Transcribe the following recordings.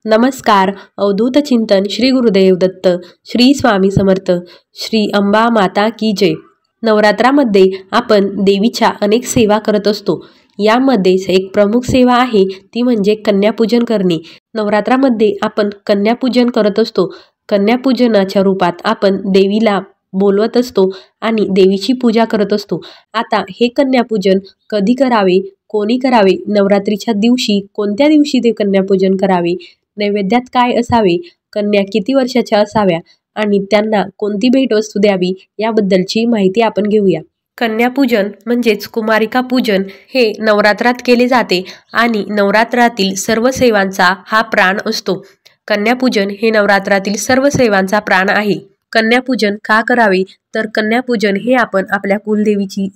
नमस्कार. अवधूत चिंतन श्री गुरुदेव दत्त, श्री स्वामी समर्थ, श्री अंबा माता की जय. नवरात्रामध्ये आपण देवीच्या अनेक सेवा करत असतो. यामध्येच एक प्रमुख सेवा आहे ती म्हणजे कन्यापूजन करणे. नवरात्रामध्ये आपण कन्यापूजन करत असतो. कन्यापूजनाच्या रूपात आपण देवीला बोलवत असतो आणि देवीची पूजा करत असतो. आता हे कन्यापूजन कधी करावे, कोणी करावे, नवरात्रीच्या दिवशी कोणत्या दिवशी ते कन्यापूजन करावे, नैवेद्यात काय असावे, कन्या किती वर्षाच्या असाव्या आणि त्यांना कोणती भेटवस्तू द्यावी याबद्दलची माहिती आपण घेऊया. कन्यापूजन म्हणजेच कुमारिका पूजन हे नवरात्रात केले जाते आणि नवरात्रातील सर्व सेवांचा हा प्राण असतो. कन्यापूजन हे नवरात्रातील सर्व सेवांचा प्राण आहे. कन्यापूजन का करावे तर कन्यापूजन हे आपण आपल्या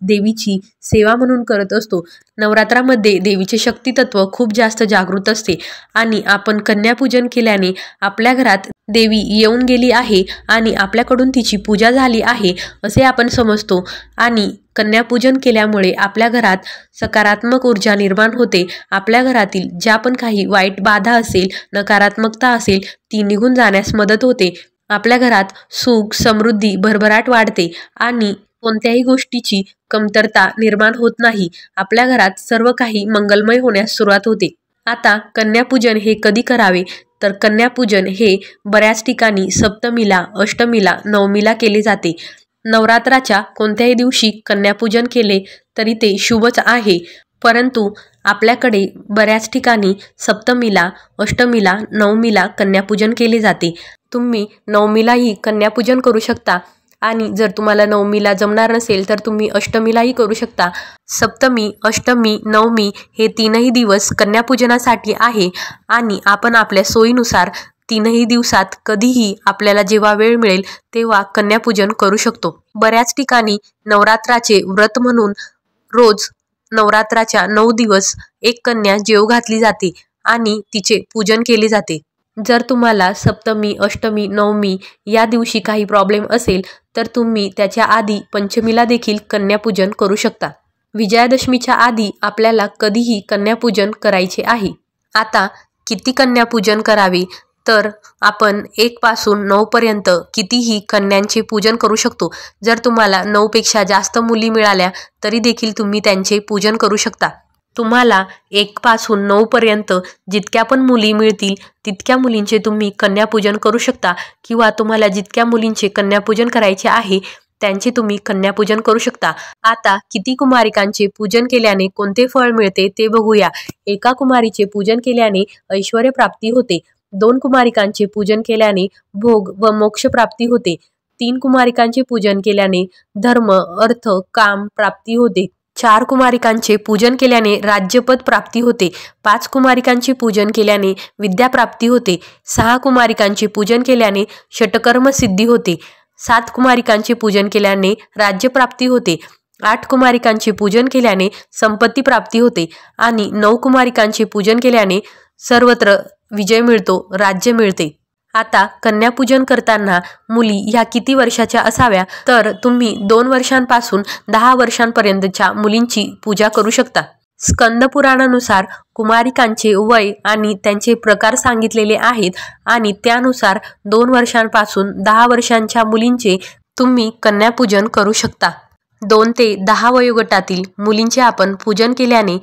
देवीची सेवा म्हणून करत असतो. नवरात्रामध्ये देवीचे शक्तितत्व खूप जास्त जागृत असते आणि आपण कन्यापूजन केल्याने आपल्या घरात देवी येऊन गेली आहे आणि आपल्याकडून तिची पूजा झाली आहे असे आपण समजतो. आणि कन्यापूजन केल्यामुळे आपल्या घरात सकारात्मक ऊर्जा निर्माण होते. आपल्या घरातील ज्या पण काही वाईट बाधा असेल, नकारात्मकता असेल ती निघून जाण्यास मदत होते. आपल्या घरात सुख, समृद्धी, भरभराट वाढते आणि कोणत्याही गोष्टीची कमतरता निर्माण होत नाही. आपल्या घरात सर्व काही मंगलमय होण्यास सुरुवात होते. आता कन्यापूजन हे कधी करावे तर कन्यापूजन हे बऱ्याच ठिकाणी सप्तमीला, अष्टमीला, नवमीला केले जाते. नवरात्राच्या कोणत्याही दिवशी कन्यापूजन केले तरी ते शुभच आहे, परंतु आपल्याकडे बऱ्याच ठिकाणी सप्तमीला, अष्टमीला, नवमीला कन्यापूजन केले जाते. तुम्ही नवमीलाही कन्यापूजन करू शकता आणि जर तुम्हाला नवमीला जमणार नसेल तर तुम्ही अष्टमीलाही करू शकता. सप्तमी, अष्टमी, नवमी हे तीनही दिवस कन्यापूजनासाठी आहे आणि आपण आपल्या सोयीनुसार तीनही दिवसात कधीही आपल्याला जेव्हा वेळ मिळेल तेव्हा कन्यापूजन करू शकतो. बऱ्याच ठिकाणी नवरात्राचे व्रत म्हणून रोज नवरात्राच्या 9 दिवस एक कन्या जेवू घातली जाते आणि तिचे पूजन केले जाते. जर तुम्हाला सप्तमी, अष्टमी, नवमी या दिवशी काही प्रॉब्लेम असेल तर तुम्ही त्याच्या आधी पंचमीला देखील कन्यापूजन करू शकता. विजयादशमीच्या आधी आपल्याला कधीही कन्यापूजन करायचे आहे. आता किती कन्यापूजन करावे तर आपण 1 पासून 9 पर्यंत कितीही कन्यांचे पूजन करू शकतो. जर तुम्हाला 9 पेक्षा जास्त मुली मिळाल्या तरी देखील तुम्ही त्यांचे पूजन करू शकता. तुम्हाला 1 पासून 9 पर्यंत जितक्या पण मुली मिळतील तितक्या मुलींचे तुम्ही कन्यापूजन करू शकता किंवा तुम्हाला जितक्या मुलींचे कन्यापूजन करायचे आहे त्यांचे तुम्ही कन्यापूजन करू शकता. आता किती कुमारिकांचे पूजन केल्याने कोणते फळ मिळते ते बघूया. एका कुमारीचे पूजन केल्याने ऐश्वर्य प्राप्ती होते. 2 कुमारिकांचे पूजन केल्याने भोग व मोक्ष प्राप्ती होते. 3 कुमारिकांचे पूजन केल्याने धर्म, अर्थ, काम प्राप्ती होते. 4 कुमारिकांचे पूजन केल्याने राज्यपद प्राप्ती होते. 5 कुमारिकांचे पूजन केल्याने विद्याप्राप्ती होते. 6 कुमारिकांचे पूजन केल्याने षटकर्म सिद्धी होते. 7 कुमारिकांचे पूजन केल्याने राज्यप्राप्ती होते. 8 कुमारिकांचे पूजन केल्याने संपत्ती प्राप्ती होते आणि 9 कुमारिकांचे पूजन केल्याने सर्वत्र विजय मिळतो, राज्य मिळते. आता कन्यापूजन करताना मुली ह्या किती वर्षाच्या असाव्या तर तुम्ही 2 वर्षांपासून 10 वर्षांपर्यंतच्या मुलींची पूजा करू शकता. स्कंद पुराणानुसार कुमारिकांचे वय आणि त्यांचे प्रकार सांगितलेले आहेत आणि त्यानुसार 2 वर्षांपासून 10 वर्षांच्या मुलींचे तुम्ही कन्यापूजन करू शकता. 2 ते 10 वयोगटातील मुलींचे आपण पूजन केल्याने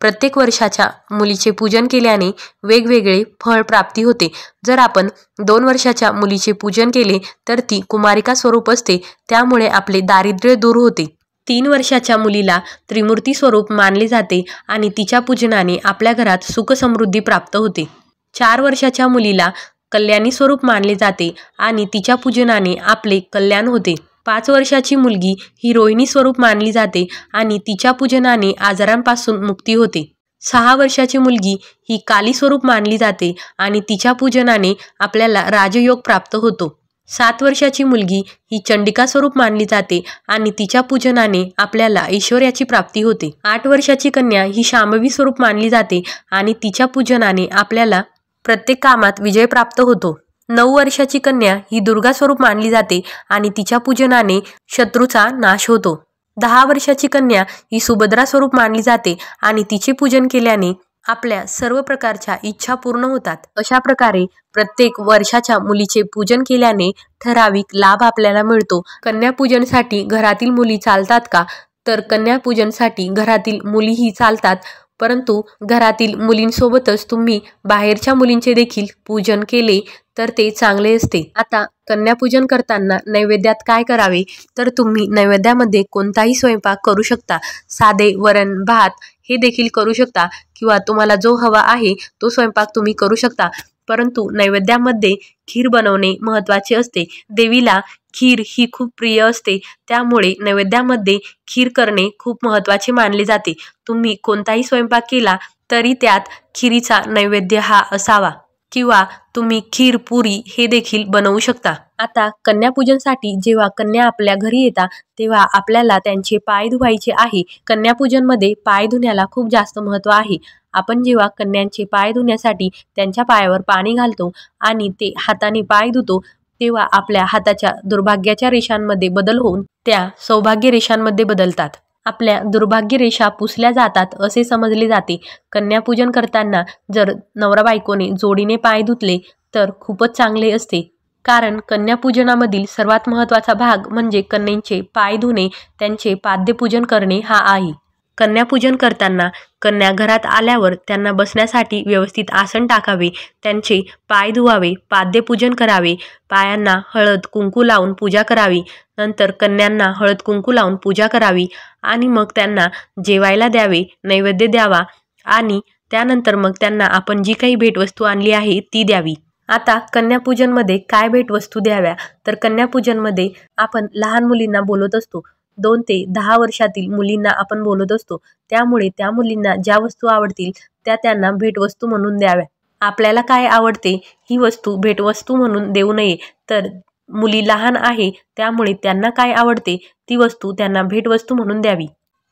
प्रत्येक वर्षाच्या मुलीचे पूजन केल्याने वेगवेगळे फळ प्राप्ती होते. जर आपण 2 वर्षाच्या मुलीचे पूजन केले तर ती कुमारिका स्वरूप असते, त्यामुळे आपले दारिद्र्य दूर होते. 3 वर्षाच्या मुलीला त्रिमूर्ती स्वरूप मानले जाते आणि तिच्या पूजनाने आपल्या घरात सुख समृद्धी प्राप्त होते. 4 वर्षाच्या मुलीला कल्याणी स्वरूप मानले जाते आणि तिच्या पूजनाने आपले कल्याण होते. 5 वर्षाची मुलगी ही रोहिणी स्वरूप मानली जाते आणि तिच्या पूजनाने आजारांपासून मुक्ती होते. 6 वर्षाची मुलगी ही काली स्वरूप मानली जाते आणि तिच्या पूजनाने आपल्याला राजयोग प्राप्त होतो. 7 वर्षाची मुलगी ही चंडिका स्वरूप मानली जाते आणि तिच्या पूजनाने आपल्याला ऐश्वर्याची प्राप्ती होते. 8 वर्षाची कन्या ही शांभवी स्वरूप मानली जाते आणि तिच्या पूजनाने आपल्याला प्रत्येक कामात विजय प्राप्त होतो. 9 वर्षाची कन्या ही दुर्गा स्वरूप मानली जाते आणि तिच्या पूजनाने शत्रूचा नाश होतो. 10 वर्षाची कन्या ही सुभद्रा स्वरूप मानली जाते आणि तिचे पूजन केल्याने आपल्या सर्व प्रकारच्या इच्छा पूर्ण होतात। अशा प्रकारे प्रत्येक वर्षाच्या मुलीचे पूजन केल्याने ठराविक लाभ आपल्याला मिळतो। कन्यापूजनसाठी घरातील मुली चालतात का? तर कन्यापूजनसाठी घरातील मुलीही चालतात, परंतु घरातील मुलींसोबतच तुम्ही बाहेरच्या मुलींचे देखील पूजन केले तर ते चांगले असते। आता कन्यापूजन करताना नैवेद्यात काय करावे? तर तुम्ही नैवेद्यामध्ये कोणताही स्वयंपाक करू शकता। साधे वरण भात हे देखील करू शकता किंवा तुम्हाला जो हवा आहे तो स्वयंपाक तुम्ही करू शकता, परंतु नैवेद्यामध्ये खीर बनवणे महत्त्वाचे असते। देवीला खीर ही खूप प्रिय असते, त्यामुळे नैवेद्यामध्ये खीर करणे खूप महत्त्वाचे मानले जाते। तुम्ही कोणताही स्वयंपाक केला तरी त्यात खिरीचा नैवेद्य हा असावा, किंवा तुम्ही खीर पुरी हे देखील बनवू शकता। आता कन्यापूजनसाठी जेव्हा कन्या आपल्या घरी येतात तेव्हा आपल्याला त्यांचे पाय धुवायचे आहे। कन्यापूजनमध्ये पाय धुण्याला खूप जास्त महत्त्व आहे। आपण जेव्हा कन्यांचे पाय धुण्यासाठी त्यांच्या पायावर पाणी घालतो आणि ते हाताने पाय धुतो, तेव्हा आपल्या हाताच्या दुर्भाग्याच्या रेषांमध्ये बदल होऊन त्या सौभाग्य रेषांमध्ये बदलतात। आपल्या दुर्भाग्य रेषा पुसल्या जातात असे समजले जाते। कन्यापूजन करताना जर नवरा बायकोने जोडीने पाय धुतले तर खूपच चांगले असते, कारण कन्यापूजनामधील सर्वात महत्त्वाचा भाग म्हणजे कन्येचे पाय धुणे, त्यांचे पाद्यपूजन करणे हा आहे। कन्यापूजन करताना कन्या घरात आल्यावर त्यांना बसण्यासाठी व्यवस्थित आसन टाकावे, त्यांचे पाय धुवावे, पाद्यपूजन करावे, पायांना हळद कुंकू लावून पूजा करावी, नंतर कन्यांना हळद कुंकू लावून पूजा करावी आणि मग त्यांना जेवायला द्यावे, नैवेद्य द्यावा आणि त्यानंतर मग त्यांना आपण जी काही भेटवस्तू आणली आहे ती द्यावी। आता कन्यापूजनमध्ये काय भेटवस्तू द्याव्या? तर कन्यापूजनमध्ये आपण लहान मुलींना बोलवत असतो, 2 ते 10 वर्षातील मुलींना आपण बोलत असतो, त्यामुळे त्या मुलींना ज्या वस्तू आवडतील त्या त्यांना भेटवस्तू म्हणून द्याव्या। आपल्याला काय आवडते ही वस्तू भेटवस्तू म्हणून देऊ नये, तर मुली लहान आहे त्यामुळे त्यांना काय आवडते ती वस्तू त्यांना भेटवस्तू म्हणून द्यावी।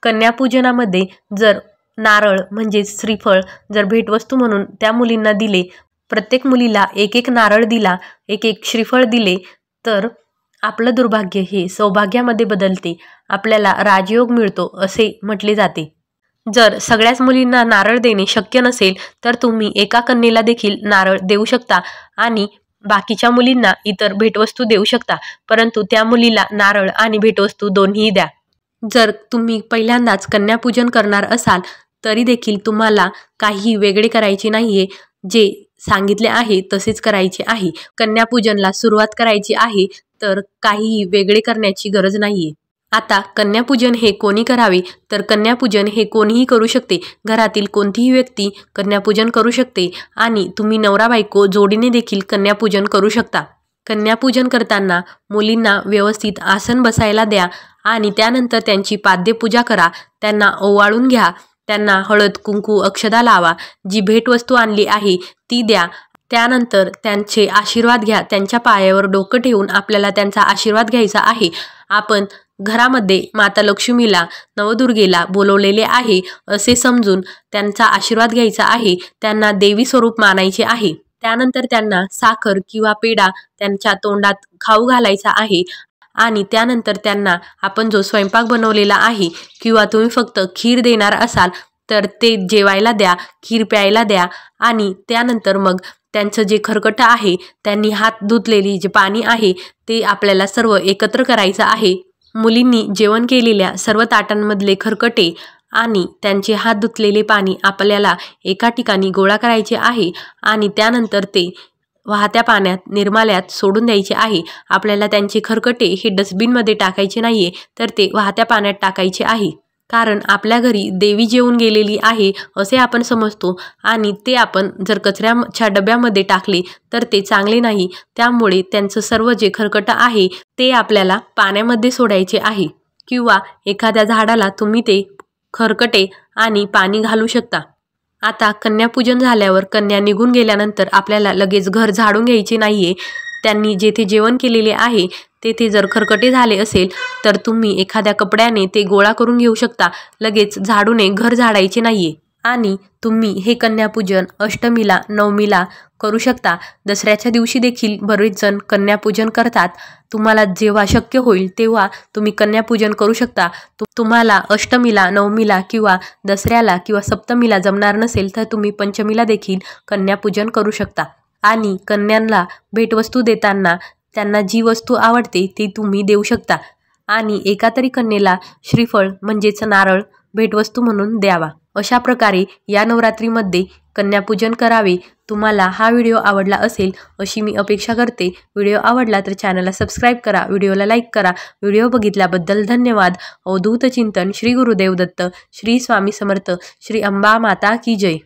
कन्यापूजनामध्ये जर नारळ म्हणजे श्रीफळ जर भेटवस्तू म्हणून त्या मुलींना दिले, प्रत्येक मुलीला एक एक नारळ दिला, एक एक श्रीफळ दिले, तर आपलं दुर्भाग्य हे सौभाग्यामध्ये बदलते, आपल्याला राजयोग मिळतो असे म्हटले जाते। जर सगळ्याच मुलींना नारळ देणे शक्य नसेल तर तुम्ही एका कन्येला देखील नारळ देऊ शकता आणि बाकीच्या मुलींना इतर भेटवस्तू देऊ शकता, परंतु त्या मुलीला नारळ आणि भेटवस्तू दोन्ही द्या। जर तुम्ही पहिल्यांदाच कन्यापूजन करणार असाल तरी देखील तुम्हाला काही वेगळे करायचे नाहीये, जे सांगितले आहे तसेच करायचे आहे। कन्यापूजनला सुरुवात करायची आहे तर काहीही वेगळे करण्याची गरज नाहीये। आता कन्यापूजन हे कोणी करावे? तर कन्यापूजन हे कोणीही करू शकते, घरातील कोणतीही व्यक्ती कन्यापूजन करू शकते आणि तुम्ही नवरा बायको जोडीने देखील कन्यापूजन करू शकता। कन्यापूजन करताना मुलींना व्यवस्थित आसन बसायला द्या आणि त्यानंतर त्यांची पाद्यपूजा करा, त्यांना ओवाळून घ्या, त्यांना हळद कुंकू अक्षदा लावा, जी भेटवस्तू आणली आहे ती द्या, त्यानंतर त्यांचे आशीर्वाद घ्या। त्यांच्या पायावर डोकं ठेवून आपल्याला त्यांचा आशीर्वाद घ्यायचा आहे। आपण घरामध्ये माता लक्ष्मीला, नवदुर्गेला बोलवलेले आहे असे समजून त्यांचा आशीर्वाद घ्यायचा आहे, त्यांना देवी स्वरूप मानायचे आहे। त्यानंतर त्यांना साखर किंवा पेढा त्यांच्या तोंडात खाऊ घालायचा आहे आणि त्यानंतर त्यांना आपण जो स्वयंपाक बनवलेला आहे किंवा तुम्ही फक्त खीर देणार असाल तर ते जेवायला द्या, खीर प्यायला द्या आणि त्यानंतर मग त्यांचं जे खरकटं आहे, त्यांनी हात धुतलेली जे पाणी आहे ते आपल्याला सर्व एकत्र करायचं आहे। मुलींनी जेवण केलेल्या सर्व ताटांमधले खरकटे आणि त्यांचे हात धुतलेले पाणी आपल्याला एका ठिकाणी गोळा करायचे आहे आणि त्यानंतर ते वाहत्या पाण्यात, निर्माल्यात सोडून द्यायचे आहे। आपल्याला त्यांचे खरकटे हे डस्टबिनमध्ये टाकायचे नाहीये, तर ते वाहत्या पाण्यात टाकायचे आहे, कारण आपल्या घरी देवी जेवून गेलेली आहे असे आपण समजतो आणि ते आपण जर कचऱ्याच्या डब्यामध्ये टाकले तर ते चांगले नाही। त्यामुळे त्यांचं सर्व जे खरकटं आहे ते आपल्याला पाण्यामध्ये सोडायचे आहे किंवा एखाद्या झाडाला तुम्ही ते खरकटे आणि पाणी घालू शकता। आता कन्यापूजन झाल्यावर कन्या निघून गेल्यानंतर आपल्याला लगेच घर झाडून घ्यायचे नाहीये। त्यांनी जेथे जेवण केलेले आहे तेथे जर खरकटे झाले असेल तर तुम्ही एखाद्या कपड्याने ते गोळा करून घेऊ शकता, लगेच झाडूने घर झाडायचे नाहीये। आणि तुम्ही हे कन्यापूजन अष्टमीला, नवमीला करू शकता। दसऱ्याच्या दिवशी देखील बरेच जण कन्यापूजन करतात। तुम्हाला जेव्हा शक्य होईल तेव्हा तुम्ही कन्यापूजन करू शकता। तुम्हाला अष्टमीला, नवमीला किंवा दसऱ्याला किंवा सप्तमीला जमणार नसेल तर तुम्ही पंचमीला देखील कन्यापूजन करू शकता। आणि कन्यांना भेटवस्तू देताना त्यांना जी वस्तू आवडते ती तुम्ही देऊ शकता आणि एका तरी कन्येला श्रीफळ म्हणजेच नारळ भेटवस्तू म्हणून द्यावा। अशा प्रकारे या नवरात्रीमध्ये कन्यापूजन करावे। तुम्हाला हा व्हिडिओ आवडला असेल अशी मी अपेक्षा करते। व्हिडिओ आवडला तर चॅनलला सबस्क्राईब करा, व्हिडिओला लाईक करा। व्हिडिओ बघितल्याबद्दल धन्यवाद। अवधूत चिंतन श्री गुरुदेव दत्त, श्री स्वामी समर्थ, श्री अंबा माता की जय।